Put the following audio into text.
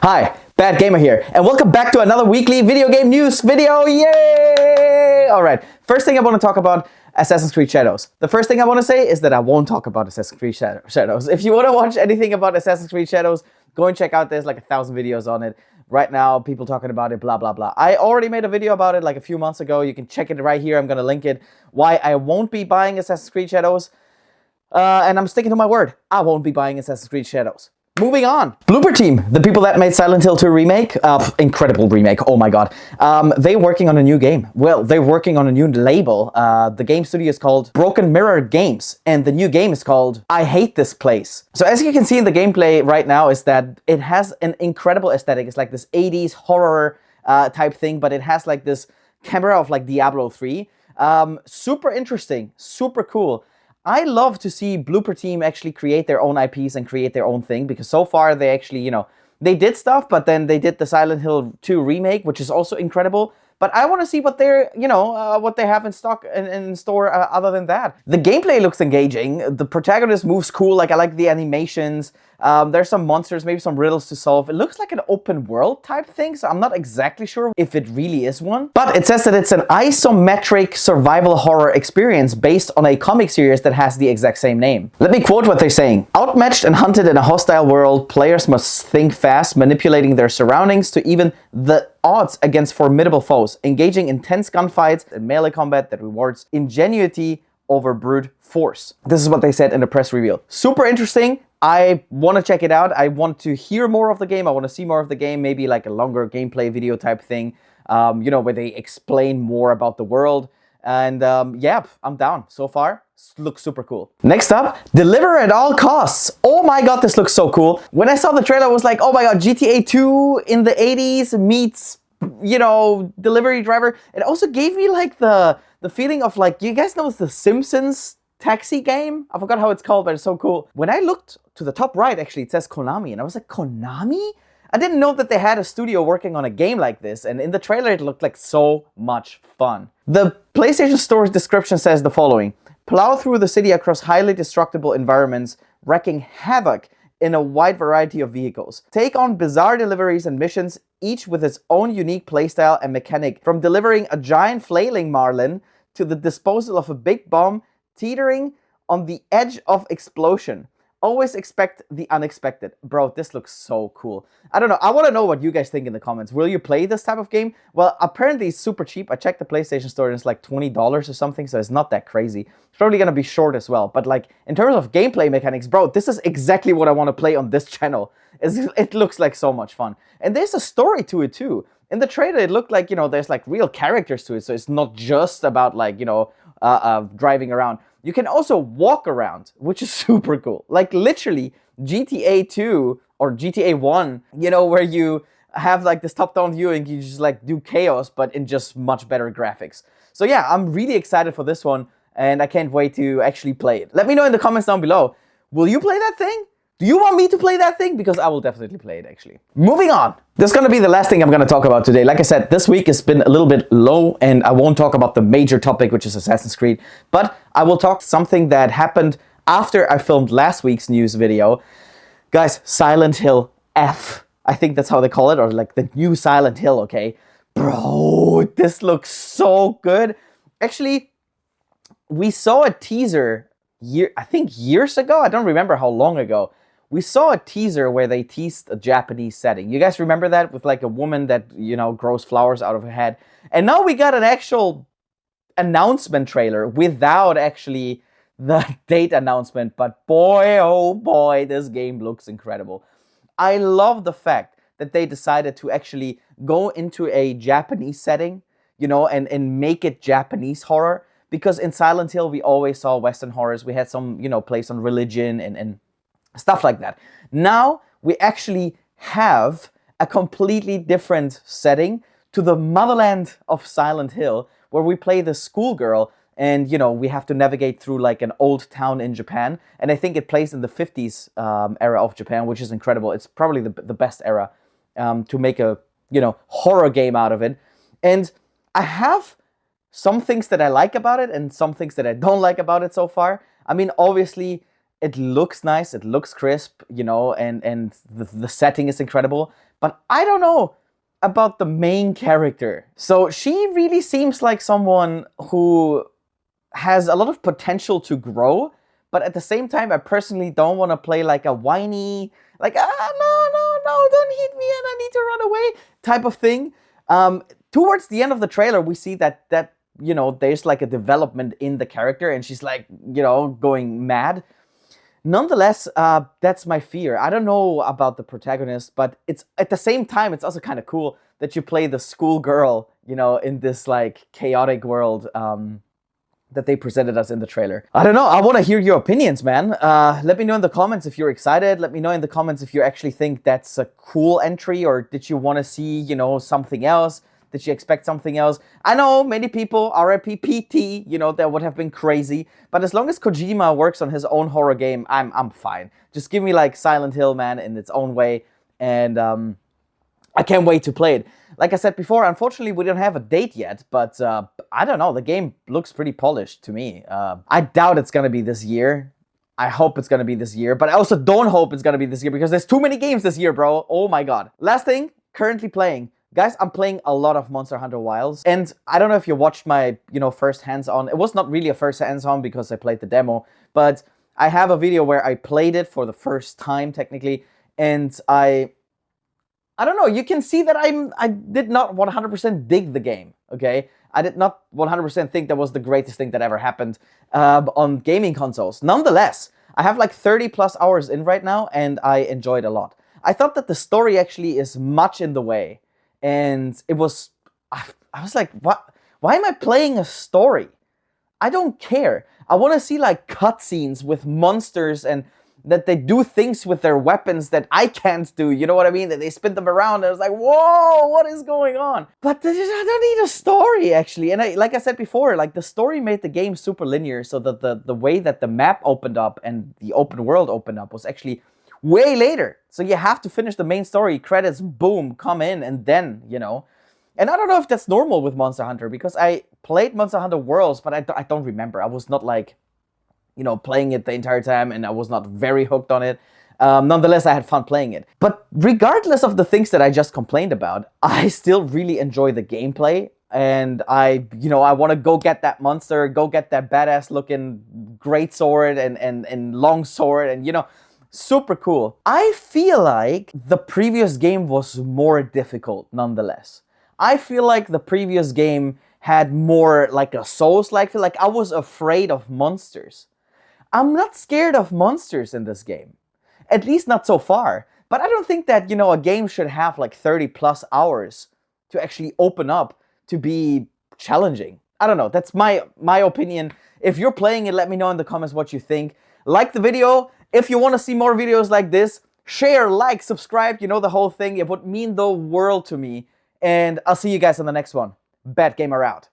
Hi, Bad Gamer here, and welcome back to another weekly video game news video. Yay! Alright, first thing I want to talk about, Assassin's Creed Shadows. The first thing I want to say is that I won't talk about Assassin's Creed Shadows. If you want to watch anything about Assassin's Creed Shadows, go and check out, there's like 1,000 videos on it. Right now, people talking about it, blah, blah, blah. I already made a video about it like a few months ago. You can check it right here. I'm going to link it. Why I won't be buying Assassin's Creed Shadows. And I'm sticking to my word. I won't be buying Assassin's Creed Shadows. Moving on. Bloober Team, the people that made Silent Hill 2 remake, incredible remake, oh my god. They're working on a new game. Well, they're working on a new label. The game studio is called Broken Mirror Games, and the new game is called I Hate This Place. So as you can see in the gameplay right now is that it has an incredible aesthetic. It's like this 80s horror type thing, but it has like this camera of like Diablo 3. Super interesting, super cool. I love to see Blooper Team actually create their own IPs and create their own thing, because so far they actually, you know, they did stuff, but then they did the Silent Hill 2 remake, which is also incredible. But I want to see what they're, you know, what they have in stock and in store other than that. The gameplay looks engaging. The protagonist moves cool. Like, I like the animations. There's some monsters, maybe some riddles to solve. It looks like an open world type thing, so I'm not exactly sure if it really is one. But it says that it's an isometric survival horror experience based on a comic series that has the exact same name. Let me quote what they're saying. Outmatched and hunted in a hostile world, players must think fast, manipulating their surroundings to even the odds against formidable foes, engaging intense gunfights and melee combat that rewards ingenuity over brute force. This is what they said in the press reveal. Super interesting. I want to check it out. I want to hear more of the game. I want to see more of the game, maybe like a longer gameplay video type thing, you know, where they explain more about the world. And yeah, I'm down. So far, looks super cool. Next up, deliver at all costs. Oh my god, this looks so cool. When I saw the trailer, I was like, oh my god, GTA 2 in the 80s meets, you know, delivery driver. It also gave me like the feeling of like, you guys know the Simpsons taxi game? I forgot how it's called, but it's so cool. When I looked to the top right, actually, it says Konami, and I was like, Konami? I didn't know that they had a studio working on a game like this, and in the trailer it looked like so much fun. The PlayStation Store's description says the following: plow through the city across highly destructible environments, wreaking havoc in a wide variety of vehicles. Take on bizarre deliveries and missions, each with its own unique playstyle and mechanic, from delivering a giant flailing marlin to the disposal of a big bomb teetering on the edge of explosion. Always expect the unexpected. Bro, this looks so cool. I don't know. I want to know what you guys think in the comments. Will you play this type of game? Well, apparently it's super cheap. I checked the PlayStation Store and it's like $20 or something, so it's not that crazy. It's probably going to be short as well. But like, in terms of gameplay mechanics, bro, this is exactly what I want to play on this channel. It looks like so much fun. And there's a story to it too. In the trailer, it looked like, you know, there's like real characters to it. So it's not just about like, you know, driving around. You can also walk around, which is super cool. Like literally GTA 2 or GTA 1, you know, where you have like this top-down view and you just like do chaos, but in just much better graphics. So yeah, I'm really excited for this one, and I can't wait to actually play it. Let me know in the comments down below. Will you play that thing? Do you want me to play that thing? Because I will definitely play it, actually. Moving on. This is going to be the last thing I'm going to talk about today. Like I said, this week has been a little bit low, and I won't talk about the major topic, which is Assassin's Creed. But I will talk something that happened after I filmed last week's news video. Guys, Silent Hill F. I think that's how they call it, or like the new Silent Hill, okay? Bro, this looks so good. Actually, we saw a teaser, I think years ago. I don't remember how long ago. We saw a teaser where they teased a Japanese setting. You guys remember that? With like a woman that, you know, grows flowers out of her head. And now we got an actual announcement trailer without actually the date announcement. But boy, oh boy, this game looks incredible. I love the fact that they decided to actually go into a Japanese setting, you know, and make it Japanese horror. Because in Silent Hill, we always saw Western horrors. We had some, you know, place on religion and stuff like that. Now, we actually have a completely different setting to the motherland of Silent Hill, where we play the schoolgirl and, you know, we have to navigate through like an old town in Japan. And I think it plays in the 50s era of Japan, which is incredible. It's probably the best era to make a, you know, horror game out of it. And I have some things that I like about it and some things that I don't like about it so far. I mean, obviously, it looks nice, it looks crisp, you know, and the setting is incredible. but I don't know about the main character. So she really seems like someone who has a lot of potential to grow, but at the same time, I personally don't want to play like a whiny, like, no, don't hit me and I need to run away type of thing. Towards the end of the trailer, we see that there's like a development in the character, and she's like, going mad. Nonetheless, that's my fear. I don't know about the protagonist, but it's at the same time, it's also kind of cool that you play the schoolgirl, in this like chaotic world that they presented us in the trailer. I don't know. I want to hear your opinions, man. Let me know in the comments if you're excited. Let me know in the comments if you actually think that's a cool entry, or did you want to see, something else? Did you expect something else? I know many people, RIP PT, that would have been crazy. But as long as Kojima works on his own horror game, I'm fine. Just give me like Silent Hill, man, in its own way. And I can't wait to play it. Like I said before, unfortunately, we don't have a date yet. But I don't know. The game looks pretty polished to me. I doubt it's going to be this year. I hope it's going to be this year. But I also don't hope it's going to be this year, because there's too many games this year, bro. Oh my god. Last thing, currently playing. Guys, I'm playing a lot of Monster Hunter Wilds, and I don't know if you watched my, first hands-on. It was not really a first hands-on because I played the demo, but I have a video where I played it for the first time, technically, and I don't know, you can see that I did not 100% dig the game, okay? I did not 100% think that was the greatest thing that ever happened on gaming consoles. Nonetheless, I have like 30 plus hours in right now, and I enjoyed a lot. I thought that the story actually is much in the way. And it was, I was like, what? Why am I playing a story? I don't care. I want to see like cutscenes with monsters, and that they do things with their weapons that I can't do. You know what I mean? That they spin them around. And I was like, whoa, what is going on? But I don't need a story, actually. And like I said before, like the story made the game super linear, so that the way that the map opened up and the open world opened up was actually way later. So you have to finish the main story, credits, boom, come in, and then, And I don't know if that's normal with Monster Hunter, because I played Monster Hunter Worlds, but I don't remember. I was not like, playing it the entire time, and I was not very hooked on it. Nonetheless, I had fun playing it. But regardless of the things that I just complained about, I still really enjoy the gameplay. And I want to go get that monster, go get that badass looking great sword and long sword, and, super cool. I feel like the previous game was more difficult nonetheless. I feel like the previous game had more like a Souls-like feel. Like I was afraid of monsters. I'm not scared of monsters in this game. At least not so far. But I don't think that, a game should have like 30 plus hours to actually open up to be challenging. I don't know. That's my opinion. If you're playing it, let me know in the comments what you think. Like the video. If you want to see more videos like this, share, like, subscribe, the whole thing. It would mean the world to me. And I'll see you guys on the next one. Bad Gamer out.